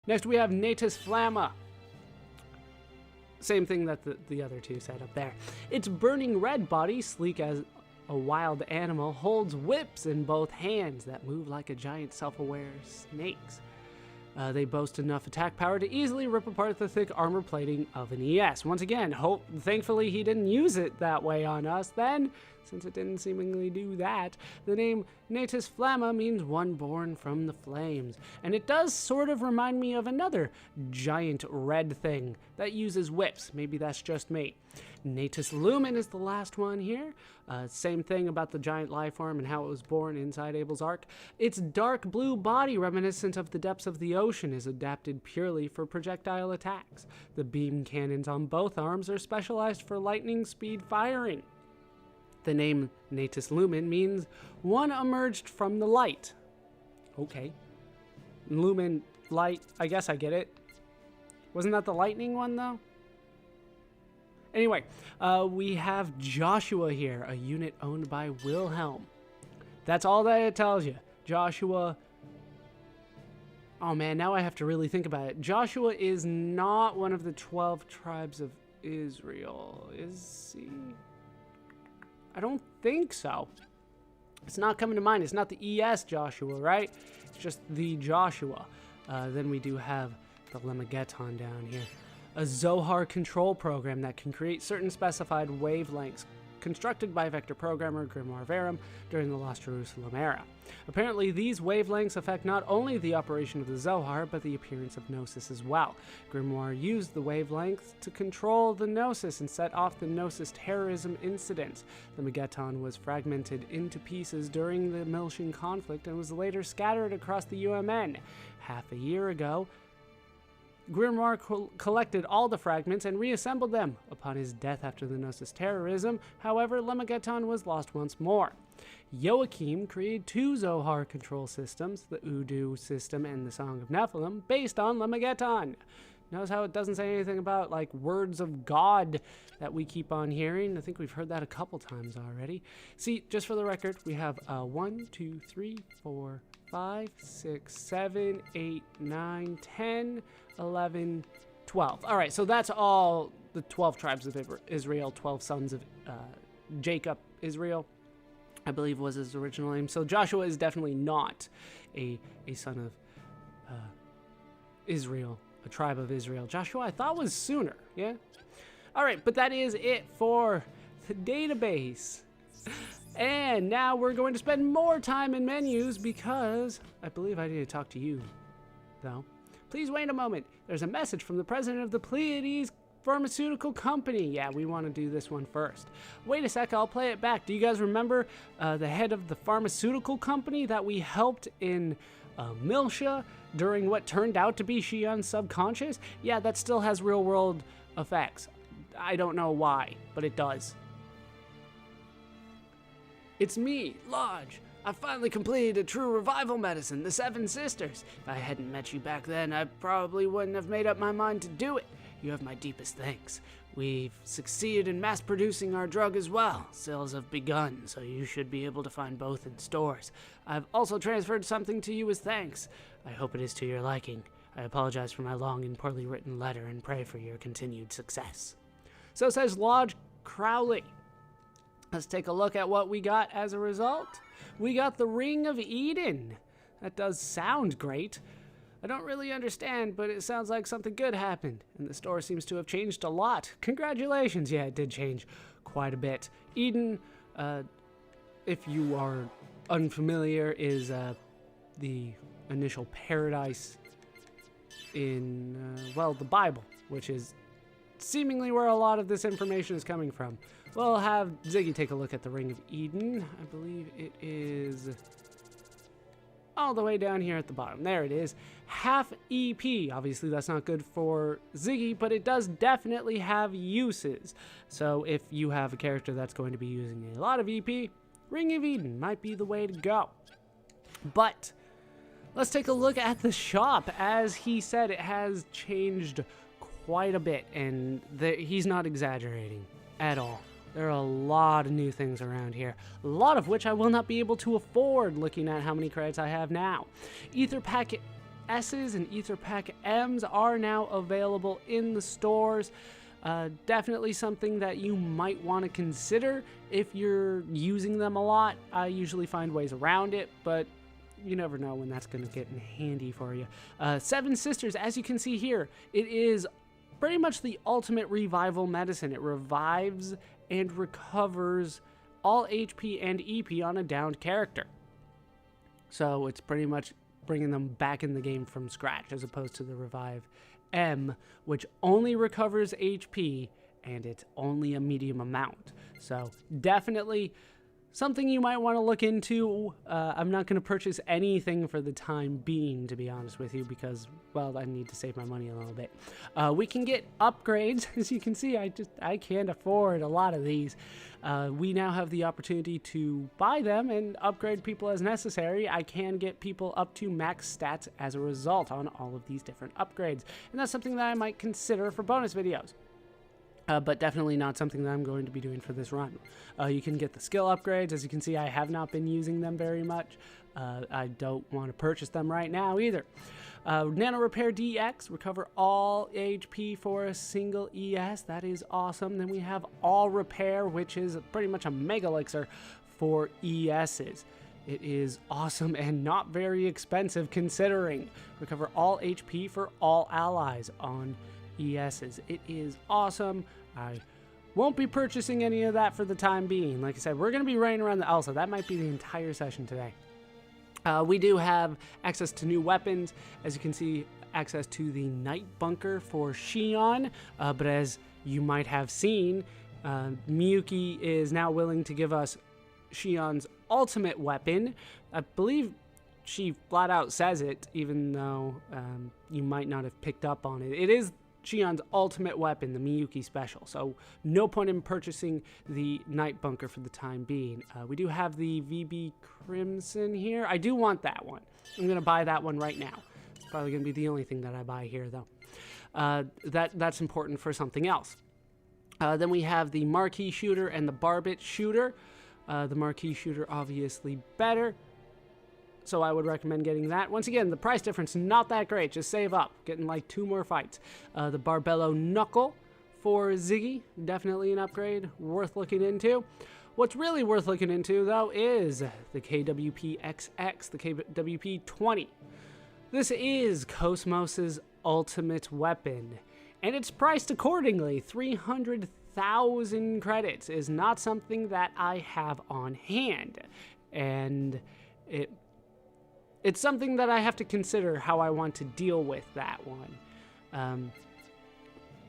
Next we have Natus Flamma. Same thing that the other two said up there. Its burning red body, sleek as a wild animal, holds whips in both hands that move like a giant self-aware snakes. They boast enough attack power to easily rip apart the thick armor plating of an ES. Once again, thankfully he didn't use it that way on us then, since it didn't seemingly do that. The name Natus Flamma means one born from the flames, and it does sort of remind me of another giant red thing that uses whips. Maybe that's just me. Natus Lumen is the last one here. Same thing about the giant life form and how it was born inside Abel's Ark. Its dark blue body, reminiscent of the depths of the ocean, is adapted purely for projectile attacks. The beam cannons on both arms are specialized for lightning speed firing. The name Natus Lumen means one emerged from the light. Okay. Lumen, light, I guess I get it. Wasn't that the lightning one, though? Anyway, we have Joshua here, a unit owned by Wilhelm. That's all that it tells you. Joshua... Oh man, now I have to really think about it. Joshua is not one of the 12 tribes of Israel, is he? I don't think so. It's not coming to mind. It's not the ES Joshua, right? It's just the Joshua. Then we do have the Lemageton down here. A Zohar control program that can create certain specified wavelengths constructed by vector programmer Grimoire Verum during the Lost Jerusalem era. Apparently, these wavelengths affect not only the operation of the Zohar, but the appearance of Gnosis as well. Grimoire used the wavelengths to control the Gnosis and set off the Gnosis terrorism incidents. The Megaton was fragmented into pieces during the Miltian conflict and was later scattered across the UMN. Half a year ago, Grimoire collected all the fragments and reassembled them. Upon his death after the Gnosis terrorism, however, Lemageton was lost once more. Joachim created two Zohar control systems, the Udu system and the Song of Nephilim, based on Lemageton. Notice how it doesn't say anything about, like, words of God that we keep on hearing. I think we've heard that a couple times already. See, just for the record, we have 1, 2, 3, 4, 5, 6, 7, 8, 9, 10, 11, 12. All right, so that's all the 12 tribes of Israel, 12 sons of Jacob, Israel, I believe was his original name. So Joshua is definitely not a son of Israel, a tribe of Israel. Joshua, I thought, was sooner, yeah? All right, but that is it for the database. And now we're going to spend more time in menus because I believe I need to talk to you, though. Please wait a moment. There's a message from the president of the Pleiades Pharmaceutical Company. Yeah, we want to do this one first. Wait a sec, I'll play it back. Do you guys remember the head of the pharmaceutical company that we helped in Miltia during what turned out to be Shion's subconscious? Yeah, that still has real-world effects. I don't know why, but it does. It's me, Lodge. I finally completed a true revival medicine, the Seven Sisters. If I hadn't met you back then, I probably wouldn't have made up my mind to do it. You have my deepest thanks. We've succeeded in mass-producing our drug as well. Sales have begun, so you should be able to find both in stores. I've also transferred something to you as thanks. I hope it is to your liking. I apologize for my long and poorly written letter and pray for your continued success. So says Lodge Crowley. Let's take a look at what we got as a result. We got the Ring of Eden. That does sound great. I don't really understand, but it sounds like something good happened, and the store seems to have changed a lot. Congratulations. Yeah, it did change quite a bit. Eden, if you are unfamiliar, is the initial paradise in, well, the Bible, which is seemingly where a lot of this information is coming from. We'll have Ziggy take a look at the Ring of Eden. I believe it is all the way down here at the bottom. There it is. Half EP. Obviously, that's not good for Ziggy, but it does definitely have uses. So if you have a character that's going to be using a lot of EP, Ring of Eden might be the way to go. But let's take a look at the shop. As he said, it has changed quite a bit, and he's not exaggerating at all. There are a lot of new things around here, a lot of which I will not be able to afford looking at how many credits I have now. Ether packet S's and Ether Pack M's are now available in the stores. Definitely something that you might want to consider if you're using them a lot. I usually find ways around it, but you never know when that's going to get in handy for you. Seven Sisters, as you can see here, it is pretty much the ultimate revival medicine. It revives and recovers all HP and EP on a downed character. So it's pretty much bringing them back in the game from scratch, as opposed to the Revive M, which only recovers HP, and it's only a medium amount. So definitely something you might want to look into. I'm not going to purchase anything for the time being, to be honest with you, because, well, I need to save my money a little bit. We can get upgrades. As you can see, I can't afford a lot of these. We now have the opportunity to buy them and upgrade people as necessary. I can get people up to max stats as a result on all of these different upgrades, and that's something that I might consider for bonus videos. But definitely not something that I'm going to be doing for this run. You can get the skill upgrades. As you can see, I have not been using them very much. I don't want to purchase them right now either. Nano Repair DX, recover all HP for a single ES. That is awesome. Then we have All Repair, which is pretty much a Mega Elixir for ESs. It is awesome and not very expensive considering. Recover all HP for all allies on ESs. It is awesome. I won't be purchasing any of that for the time being. Like I said, we're going to be running around the Elsa. That might be the entire session today. We do have access to new weapons. As you can see, access to the Night Bunker for Shion. But as you might have seen, Miyuki is now willing to give us Shion's ultimate weapon. I believe she flat out says it, even though you might not have picked up on it. It is Shion's ultimate weapon, the Miyuki Special, so no point in purchasing the Night Bunker for the time being. We do have the VB Crimson here. I do want that one. I'm going to buy that one right now. It's probably going to be the only thing that I buy here, though. That's important for something else. Then we have the Marquee Shooter and the Barbit Shooter. The Marquee Shooter obviously better, so I would recommend getting that. Once again, the price difference not that great. Just save up, getting like 2 more fights. The Barbello Knuckle for Ziggy, definitely an upgrade worth looking into. What's really worth looking into, though, is the KWP XX, the KWP 20. This is Cosmos's ultimate weapon, and it's priced accordingly. 300,000 credits is not something that I have on hand, and it's something that I have to consider how I want to deal with that one.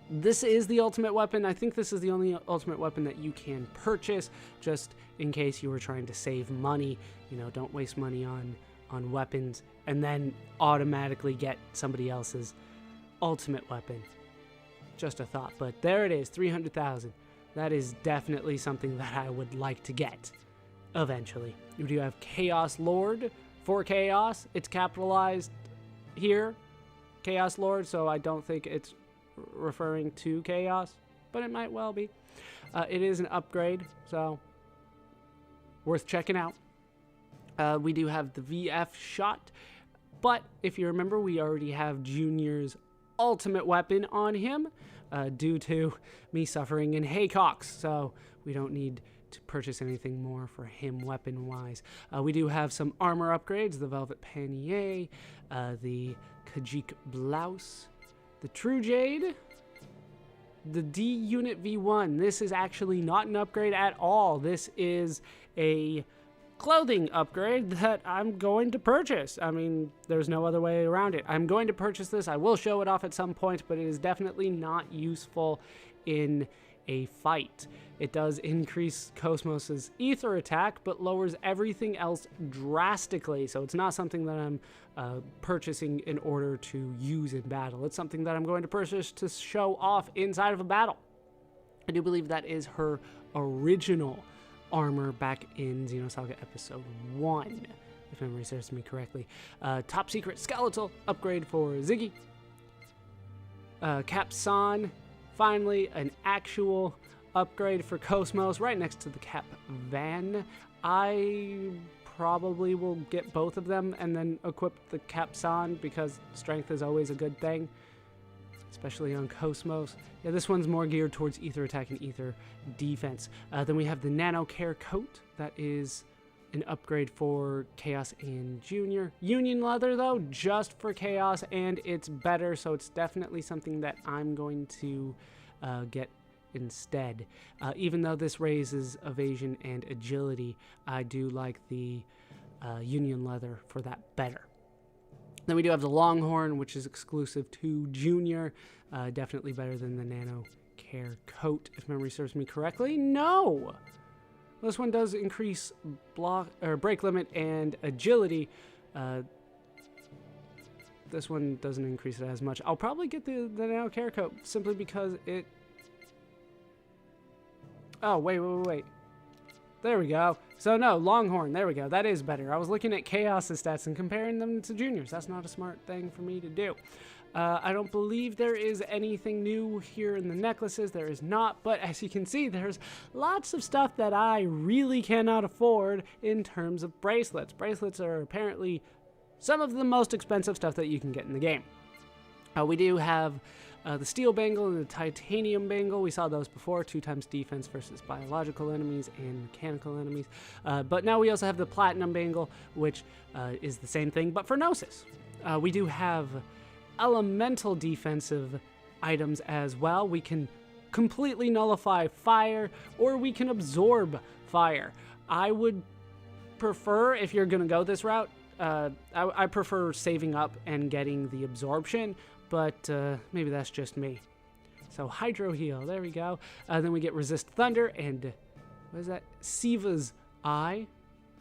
This is the ultimate weapon. I think this is the only ultimate weapon that you can purchase, just in case you were trying to save money. You know, don't waste money on weapons and then automatically get somebody else's ultimate weapon. Just a thought, but there it is, 300,000. That is definitely something that I would like to get eventually. We do have Chaos Lord for Chaos. It's capitalized here, Chaos Lord, so I don't think it's referring to Chaos, but it might well be. It is an upgrade, so worth checking out. We do have the VF Shot, but if you remember, we already have Junior's ultimate weapon on him due to me suffering in Haycox, so we don't need to purchase anything more for him weapon-wise. We do have some armor upgrades, the Velvet Panier, the Kajik Blouse, the True Jade, the D-Unit V1. This is actually not an upgrade at all. This is a clothing upgrade that I'm going to purchase. I mean, there's no other way around it. I'm going to purchase this. I will show it off at some point, but it is definitely not useful in a fight. It does increase Cosmos's ether attack, but lowers everything else drastically. So it's not something that I'm purchasing in order to use in battle. It's something that I'm going to purchase to show off inside of a battle. I do believe that is her original armor back in Xenosaga Episode 1, if memory serves me correctly. Top secret skeletal upgrade for Ziggy. Cap San, finally an actual upgrade for Cosmos, right next to the Cap Van. I probably will get both of them and then equip the Capson, because strength is always a good thing, especially on Cosmos. Yeah, this one's more geared towards ether attack and ether defense. Then we have the Nano Care Coat. That is an upgrade for Chaos and Junior. Union Leather, though, just for Chaos, and it's better, so it's definitely something that I'm going to get instead. Even though this raises evasion and agility, I do like the Union Leather for that better. Then we do have the Longhorn, which is exclusive to Junior. Definitely better than the Nano Care Coat, if memory serves me correctly. No! This one does increase break limit and agility. This one doesn't increase it as much. I'll probably get the Nano Care Coat simply because it... Oh, wait. There we go. So no, Longhorn, there we go. That is better. I was looking at Chaos's stats and comparing them to Junior's. That's not a smart thing for me to do. I don't believe there is anything new here in the necklaces. There is not, but as you can see, there's lots of stuff that I really cannot afford in terms of bracelets. Bracelets are apparently some of the most expensive stuff that you can get in the game. We do have the steel bangle and the titanium bangle. We saw those before, 2x defense versus biological enemies and mechanical enemies. But now we also have the platinum bangle, which is the same thing, but for Gnosis. We do have elemental defensive items as well. We can completely nullify fire, or we can absorb fire. I would prefer, if you're going to go this route, I prefer saving up and getting the absorption, but maybe that's just me. So Hydro Heal, there we go. Then we get Resist Thunder and, what is that? Siva's Eye.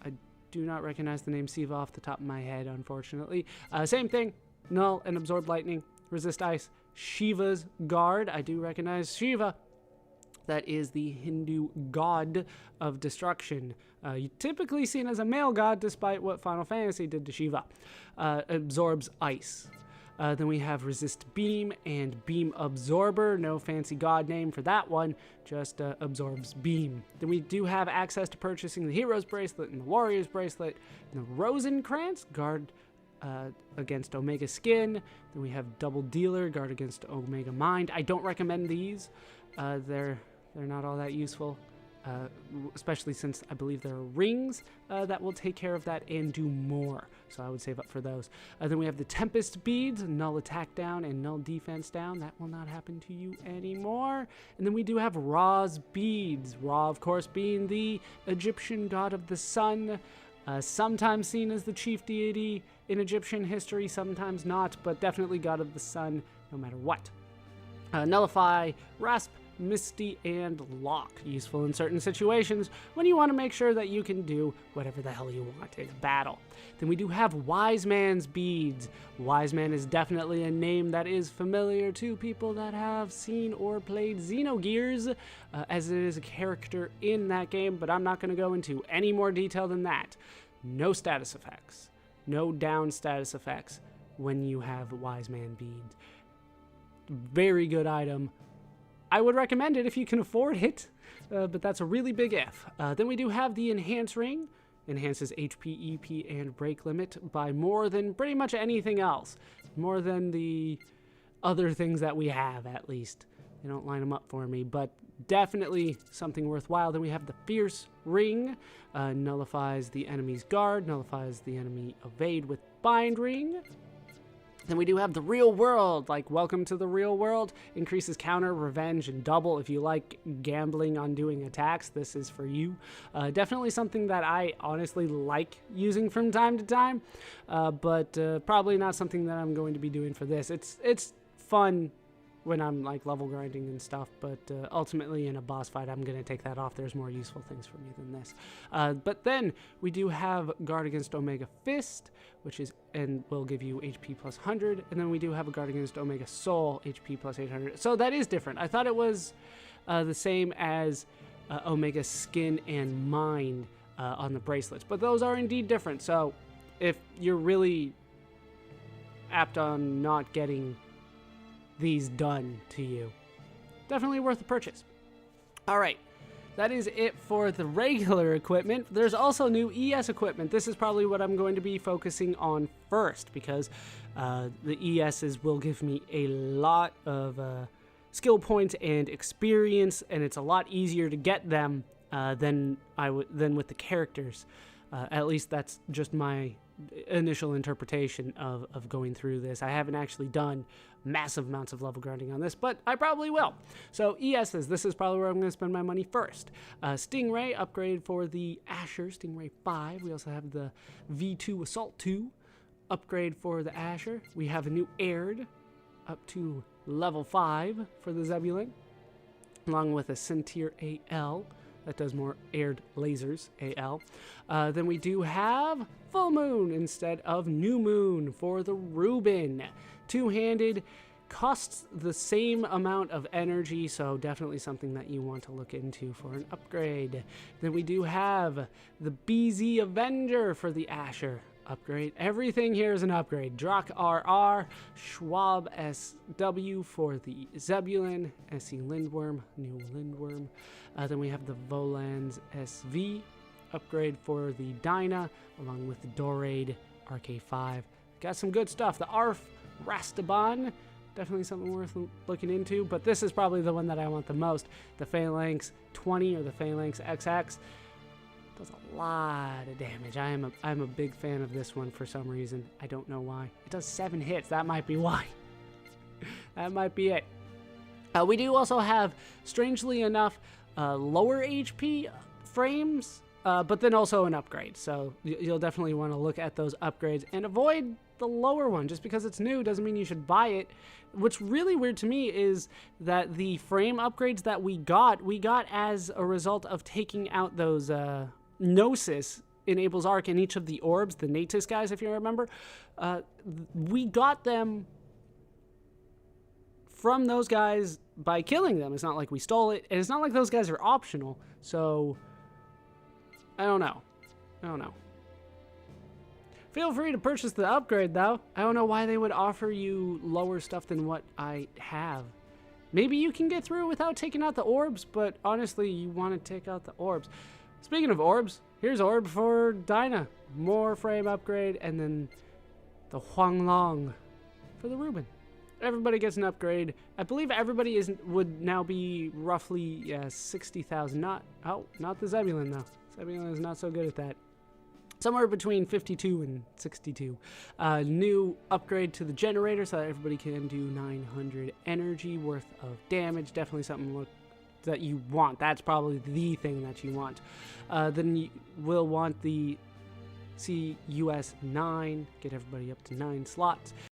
I do not recognize the name Siva off the top of my head, unfortunately. Same thing, Null and Absorb Lightning, Resist Ice. Shiva's Guard, I do recognize Shiva. That is the Hindu god of destruction. Typically seen as a male god, despite what Final Fantasy did to Shiva. Absorbs ice. Then we have Resist Beam and Beam Absorber. No fancy god name for that one, just absorbs beam. Then we do have access to purchasing the Hero's Bracelet and the Warrior's Bracelet. And the Rosencrantz, guard against Omega Skin. Then we have Double Dealer, guard against Omega Mind. I don't recommend these. They're not all that useful. Especially since I believe there are rings that will take care of that and do more. So I would save up for those. Then we have the Tempest Beads, null attack down and null defense down. That will not happen to you anymore. And then we do have Ra's Beads. Ra, of course, being the Egyptian god of the sun. Sometimes seen as the chief deity in Egyptian history, sometimes not, but definitely god of the sun no matter what. Nullify, Rasp, Misty, and Lock. Useful in certain situations when you want to make sure that you can do whatever the hell you want in a battle. Then we do have Wise Man's Beads. Wise Man is definitely a name that is familiar to people that have seen or played Xenogears, as it is a character in that game, but I'm not going to go into any more detail than that. No status effects. No down status effects when you have Wise Man Beads. Very good item. I would recommend it if you can afford it, but that's a really big if. Then we do have the Enhance Ring. Enhances HP, EP, and break limit by more than pretty much anything else. More than the other things that we have, at least. They don't line them up for me, but definitely something worthwhile. Then we have the Fierce Ring. Nullifies the enemy's guard, nullifies the enemy evade with Bind Ring. Then we do have the Real World, like Welcome to the Real World. Increases counter, revenge, and double. If you like gambling on doing attacks, this is for you. Definitely something that I honestly like using from time to time, but probably not something that I'm going to be doing for this. It's fun when I'm like level grinding and stuff, but ultimately in a boss fight I'm going to take that off. There's more useful things for me than this. But then we do have Guard Against Omega Fist, which is and will give you HP plus 100, and then we do have a Guard Against Omega Soul, HP plus 800. So that is different. I thought it was the same as Omega Skin and Mind on the bracelets, but those are indeed different. So if you're really apt on not getting these done to you, definitely worth the purchase. All right, that is it for the regular equipment. There's also new ES equipment. This is probably what I'm going to be focusing on first, because the ESs will give me a lot of skill points and experience, and it's a lot easier to get them than with the characters. At least that's just my initial interpretation of going through this. I haven't actually done massive amounts of level grinding on this, but I probably will. So ESs, this is probably where I'm going to spend my money first. Stingray, upgrade for the Asher, Stingray 5. We also have the V2 Assault 2, upgrade for the Asher. We have a new Aird, up to level 5 for the Zebulon, along with a Centaur AL. That does more aired lasers, AL. Then we do have Full Moon instead of New Moon for the Reuben. Two-handed, costs the same amount of energy, so definitely something that you want to look into for an upgrade. Then we do have the BZ Avenger for the Asher. Upgrade. Everything here is an upgrade. Drak RR, Schwab SW for the Zebulon, SE Lindworm, new Lindworm. Then we have the Volans SV, upgrade for the Dyna, along with the Dorade RK5. Got some good stuff. The ARF Rastaban, definitely something worth looking into, but this is probably the one that I want the most. The Phalanx 20 or the Phalanx XX. Does a lot of damage. I'm a big fan of this one for some reason. I don't know why. It does 7 hits. That might be why. That might be it. We do also have, strangely enough, lower HP frames, but then also an upgrade. So you'll definitely want to look at those upgrades and avoid the lower one. Just because it's new doesn't mean you should buy it. What's really weird to me is that the frame upgrades that we got as a result of taking out those Gnosis enables arc in each of the orbs, the Natus guys, if you remember. We got them from those guys by killing them. It's not like we stole it, and it's not like those guys are optional. So, I don't know. Feel free to purchase the upgrade, though. I don't know why they would offer you lower stuff than what I have. Maybe you can get through without taking out the orbs, but honestly, you want to take out the orbs. Speaking of orbs, here's orb for Dyna. More frame upgrade, and then the Huanglong for the Reuben. Everybody gets an upgrade. I believe everybody would now be roughly 60,000. Not the Zebulon, though. Zebulon is not so good at that. Somewhere between 52 and 62. New upgrade to the generator so that everybody can do 900 energy worth of damage. Definitely something that you want. That's probably the thing that you want. Then you will want the CUS 9, get everybody up to 9 slots.